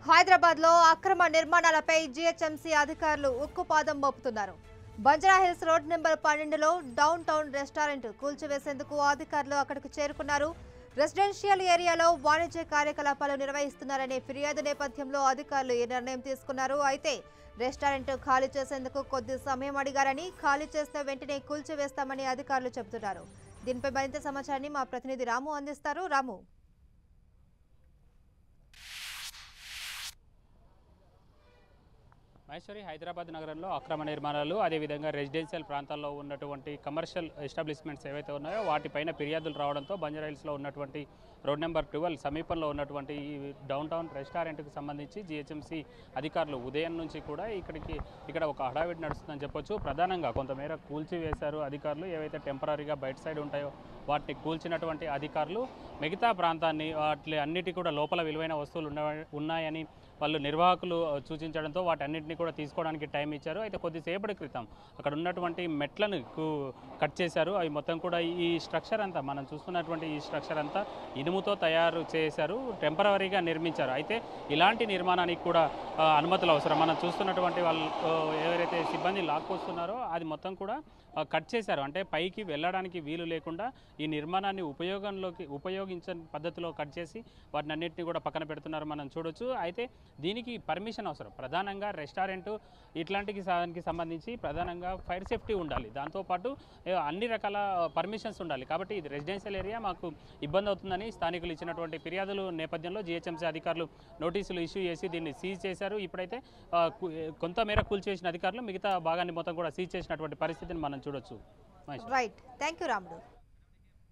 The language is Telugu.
హైదరాబాద్ లో అక్రమ నిర్మాణాలపై జీహెచ్ఎంసీ అధికారులు ఉక్కుపాదం మోపుతున్నారు. బంజారాహిల్స్ రోడ్ నెంబర్ 12లో డౌన్ టౌన్ రెస్టారెంట్ కూల్చివేసేందుకు అధికారులు అక్కడికి చేరుకున్నారు. రెసిడెన్షియల్ ఏరియాలో వాణిజ్య కార్యకలాపాలు నిర్వహిస్తున్నారనే ఫిర్యాదు నేపథ్యంలో అధికారులు ఈ నిర్ణయం తీసుకున్నారు. అయితే రెస్టారెంట్ ఖాళీ చేసేందుకు కొద్ది సమయం అడిగారని, ఖాళీ చేస్తే వెంటనే కూల్చివేస్తామని అధికారులు చెబుతున్నారు. దీనిపై మరింత సమాచారాన్ని మా ప్రతినిధి రాము అందిస్తారు. రాము, మహేశ్వరి, హైదరాబాద్ నగరంలో అక్రమ నిర్మాణాలు, అదేవిధంగా రెసిడెన్షియల్ ప్రాంతాల్లో ఉన్నటువంటి కమర్షియల్ ఎస్టాబ్లిష్మెంట్స్ ఏవైతే ఉన్నాయో వాటిపైన ఫిర్యాదులు రావడంతో బంజారాహిల్స్లో ఉన్నటువంటి రోడ్ నెంబర్ 12 సమీపంలో ఉన్నటువంటి ఈ డౌన్ టౌన్ రెస్టారెంట్కి సంబంధించి జీహెచ్ఎంసీ అధికారులు ఉదయం నుంచి కూడా ఇక్కడ ఒక హడావిడి నడుస్తుందని చెప్పొచ్చు. ప్రధానంగా కొంతమేర కూల్చివేశారు అధికారులు. ఏవైతే టెంపరీగా బయట సైడ్ ఉంటాయో వాటిని కూల్చినటువంటి అధికారులు మిగతా ప్రాంతాన్ని వాటి అన్నిటి కూడా లోపల విలువైన వస్తువులు ఉన్నాయని వాళ్ళు నిర్వాహకులు సూచించడంతో వాటన్నిటిని కూడా తీసుకోవడానికి టైం ఇచ్చారు. అయితే కొద్దిసేపటి క్రితం అక్కడ ఉన్నటువంటి మెట్లను కట్ చేశారు. అవి మొత్తం కూడా ఈ స్ట్రక్చర్ అంతా మనం చూస్తున్నటువంటి ఈ స్ట్రక్చర్ అంతా ఇనుముతో తయారు చేశారు, టెంపరీగా నిర్మించారు. అయితే ఇలాంటి నిర్మాణానికి కూడా అనుమతులు అవసరం. మనం చూస్తున్నటువంటి వాళ్ళు ఎవరైతే సిబ్బంది లాక్కొస్తున్నారో అది మొత్తం కూడా కట్ చేశారు. అంటే పైకి వెళ్ళడానికి వీలు లేకుండా ఈ నిర్మాణాన్ని ఉపయోగించని పద్ధతిలో కట్ చేసి వాటిని అన్నింటినీ కూడా పక్కన పెడుతున్నారు మనం చూడొచ్చు. అయితే దీనికి పర్మిషన్ అవసరం. ప్రధానంగా రెస్టారెంట్ ఇట్లాంటికి దానికి సంబంధించి ప్రధానంగా ఫైర్ సేఫ్టీ ఉండాలి, దాంతోపాటు అన్ని రకాల పర్మిషన్స్ ఉండాలి. కాబట్టి ఇది రెసిడెన్షియల్ ఏరియా, మాకు ఇబ్బంది అవుతుందని స్థానికులు ఇచ్చినటువంటి ఫిర్యాదుల నేపథ్యంలో జీహెచ్ఎంసీ అధికారులు నోటీసులు ఇష్యూ చేసి దీన్ని సీజ్ చేశారు. ఇప్పుడైతే కొంతమేర కూల్చివేసిన అధికారులు మిగతా భాగాన్ని మొత్తం కూడా సీజ్ చేసినటువంటి పరిస్థితిని మనం చూడొచ్చు. రైట్, థ్యాంక్ యూ రాముడు.